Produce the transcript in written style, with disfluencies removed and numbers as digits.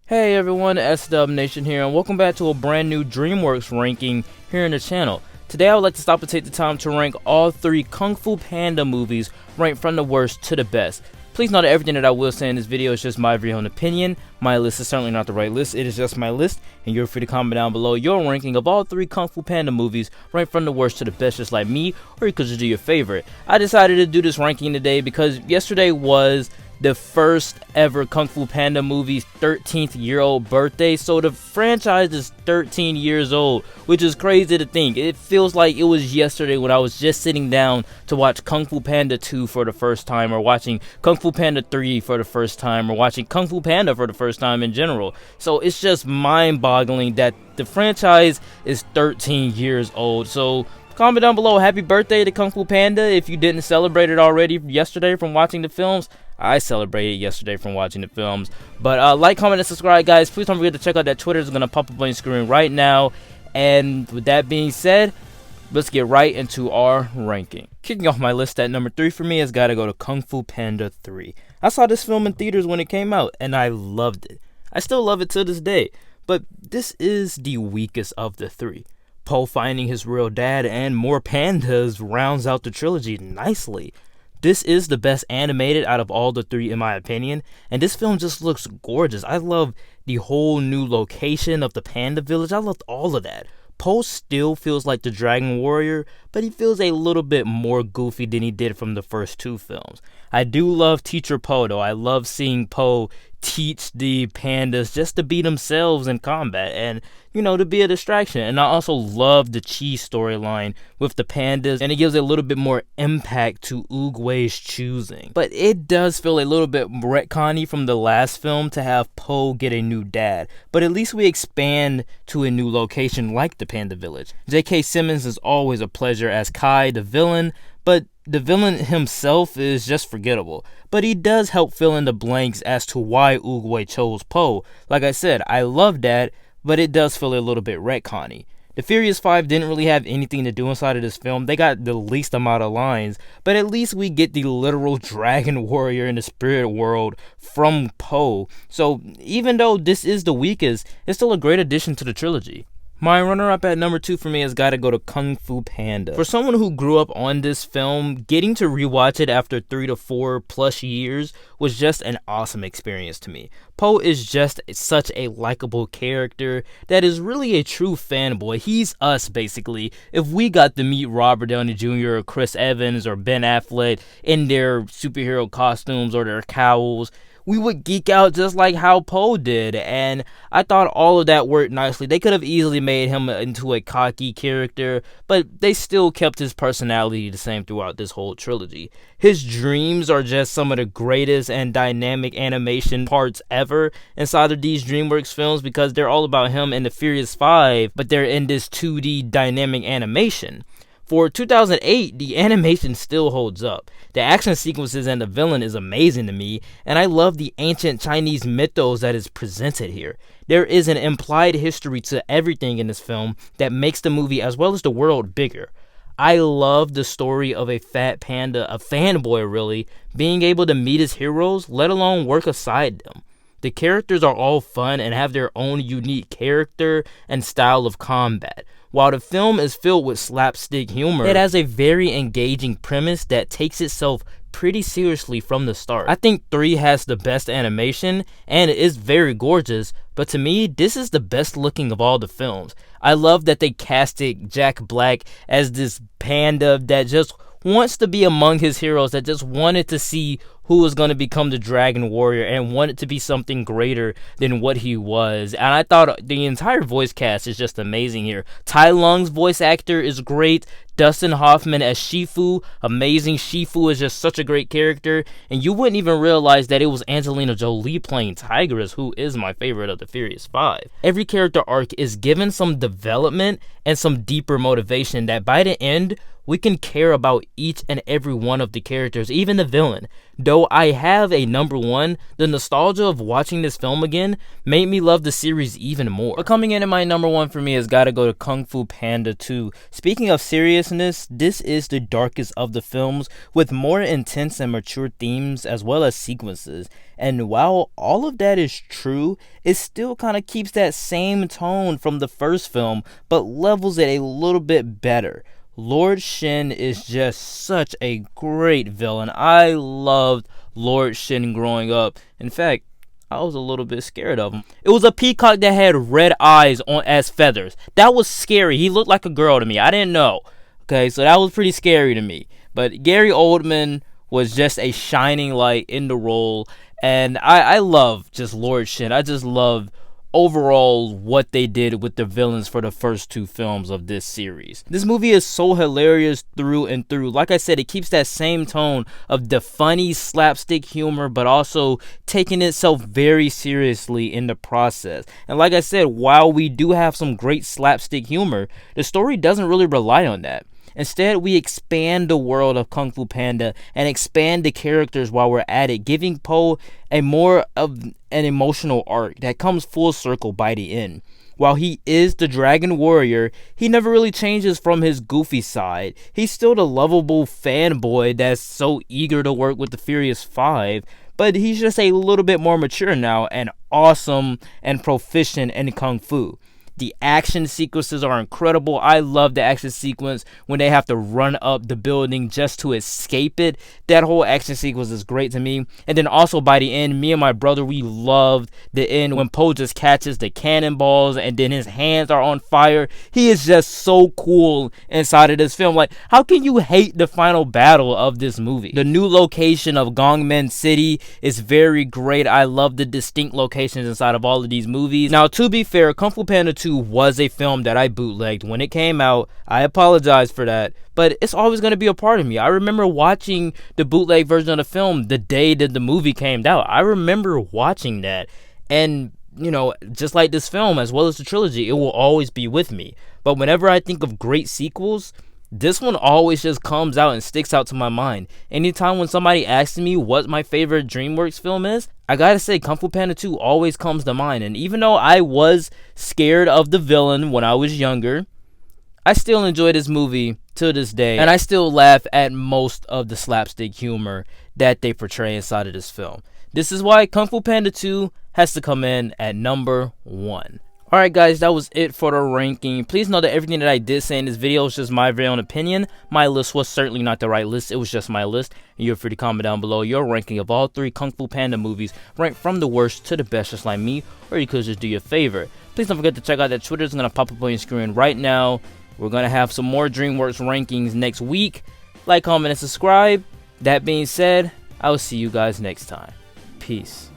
Hey everyone, SW Nation here, and welcome back to a brand new DreamWorks ranking here in the channel. Today I would like to stop and take the time to rank all 3 Kung Fu Panda movies, ranked from the worst to the best. Please note that everything that I will say in this video is just my very own opinion. My list is certainly not the right list, it is just my list, and you're free to comment down below your ranking of all 3 Kung Fu Panda movies, ranked from the worst to the best just like me, or you could just do your favorite. I decided to do this ranking today because yesterday was the first ever Kung Fu Panda movie's 13th-year-old birthday, so the franchise is 13 years old, which is crazy to think. It feels like it was yesterday when I was just sitting down to watch Kung Fu Panda 2 for the first time, or watching Kung Fu Panda 3 for the first time, or watching Kung Fu Panda for the first time in general. So it's just mind-boggling that the franchise is 13 years old. So comment down below, happy birthday to Kung Fu Panda if you didn't celebrate it already yesterday from watching the films. I celebrated yesterday from watching the films. But like, comment, and subscribe, guys. Please don't forget to check out that Twitter is going to pop up on your screen right now. And with that being said, let's get right into our ranking. Kicking off my list at number 3 for me has got to go to Kung Fu Panda 3. I saw this film in theaters when it came out, and I loved it. I still love it to this day. But this is the weakest of the 3. Po finding his real dad and more pandas rounds out the trilogy nicely. This is the best animated out of all the 3 in my opinion, and this film just looks gorgeous. I love the whole new location of the panda village. I loved all of that. Po still feels like the Dragon Warrior, but he feels a little bit more goofy than he did from the first 2 films. I do love Teacher Po though. I love seeing Po teach the pandas just to be themselves in combat and, you know, to be a distraction. And I also love the Chi storyline with the pandas, and it gives a little bit more impact to Oogway's choosing. But it does feel a little bit retconny from the last film to have Po get a new dad, but at least we expand to a new location like the Panda Village. J.K. Simmons is always a pleasure as Kai, the villain, but the villain himself is just forgettable. But he does help fill in the blanks as to why Oogway chose Po. Like I said, I love that, but it does feel a little bit retconny. The Furious 5 didn't really have anything to do inside of this film. They got the least amount of lines, but at least we get the literal Dragon Warrior in the spirit world from Po. So even though this is the weakest, it's still a great addition to the trilogy. My runner-up at number 2 for me has got to go to Kung Fu Panda. For someone who grew up on this film, getting to rewatch it after 3 to 4 plus years was just an awesome experience to me. Po is just such a likable character that is really a true fanboy. He's us, basically. If we got to meet Robert Downey Jr. or Chris Evans or Ben Affleck in their superhero costumes or their cowls, we would geek out just like how Po did, and I thought all of that worked nicely. They could have easily made him into a cocky character, but they still kept his personality the same throughout this whole trilogy. His dreams are just some of the greatest and dynamic animation parts ever inside of these DreamWorks films, because they're all about him in the Furious 5, but they're in this 2D dynamic animation. For 2008, the animation still holds up. The action sequences and the villain is amazing to me, and I love the ancient Chinese mythos that is presented here. There is an implied history to everything in this film that makes the movie as well as the world bigger. I love the story of a fat panda, a fanboy really, being able to meet his heroes, let alone work aside them. The characters are all fun and have their own unique character and style of combat. While the film is filled with slapstick humor, it has a very engaging premise that takes itself pretty seriously from the start. I think 3 has the best animation, and it is very gorgeous, but to me, this is the best looking of all the films. I love that they casted Jack Black as this panda that just wants to be among his heroes, that just wanted to see who was going to become the Dragon Warrior and wanted to be something greater than what he was. And I thought the entire voice cast is just amazing here. Tai Lung's voice actor is great. Dustin Hoffman as Shifu, amazing. Shifu is just such a great character, and you wouldn't even realize that it was Angelina Jolie playing Tigress, who is my favorite of the Furious 5. Every character arc is given some development and some deeper motivation that by the end, we can care about each and every one of the characters, even the villain. Though I have a number 1, the nostalgia of watching this film again made me love the series even more. But coming in at my number 1 for me has got to go to Kung Fu Panda 2. Speaking of serious, seriousness, this is the darkest of the films, with more intense and mature themes as well as sequences. And while all of that is true, it still kind of keeps that same tone from the first film, but levels it a little bit better. Lord Shin is just such a great villain. I loved Lord Shin growing up. In fact, I was a little bit scared of him. It was a peacock that had red eyes on as feathers. That was scary. He looked like a girl to me. I didn't know. Okay, so that was pretty scary to me. But Gary Oldman was just a shining light in the role. And I love just Lord Shin. I just love overall what they did with the villains for the first two films of this series. This movie is so hilarious through and through. Like I said, it keeps that same tone of the funny slapstick humor, but also taking itself very seriously in the process. And like I said, while we do have some great slapstick humor, the story doesn't really rely on that. Instead, we expand the world of Kung Fu Panda and expand the characters while we're at it, giving Po a more of an emotional arc that comes full circle by the end. While he is the Dragon Warrior, he never really changes from his goofy side. He's still the lovable fanboy that's so eager to work with the Furious Five, but he's just a little bit more mature now and awesome and proficient in Kung Fu. The action sequences are incredible. I love the action sequence when they have to run up the building just to escape it. That whole action sequence is great to me. And then also by the end, me and my brother, we loved the end when Po just catches the cannonballs and then his hands are on fire. He is just so cool inside of this film. Like, how can you hate the final battle of this movie? The new location of Gongmen City is very great. I love the distinct locations inside of all of these movies. Now, to be fair, Kung Fu Panda 2 was a film that I bootlegged when it came out. I apologize for that, but it's always going to be a part of me. I remember watching the bootleg version of the film the day that the movie came out. I remember watching that, and you know, just like this film as well as the trilogy, it will always be with me. But whenever I think of great sequels, this one always just comes out and sticks out to my mind. Anytime when somebody asks me what my favorite DreamWorks film is, I gotta say Kung Fu Panda 2 always comes to mind. And even though I was scared of the villain when I was younger, I still enjoy this movie to this day. And I still laugh at most of the slapstick humor that they portray inside of this film. This is why Kung Fu Panda 2 has to come in at number 1. Alright guys, that was it for the ranking. Please know that everything that I did say in this video is just my very own opinion. My list was certainly not the right list, it was just my list. And you're free to comment down below your ranking of all 3 Kung Fu Panda movies, ranked from the worst to the best just like me, or you could just do your favor. Please don't forget to check out that Twitter, it's going to pop up on your screen right now. We're going to have some more DreamWorks rankings next week. Like, comment, and subscribe. That being said, I will see you guys next time. Peace.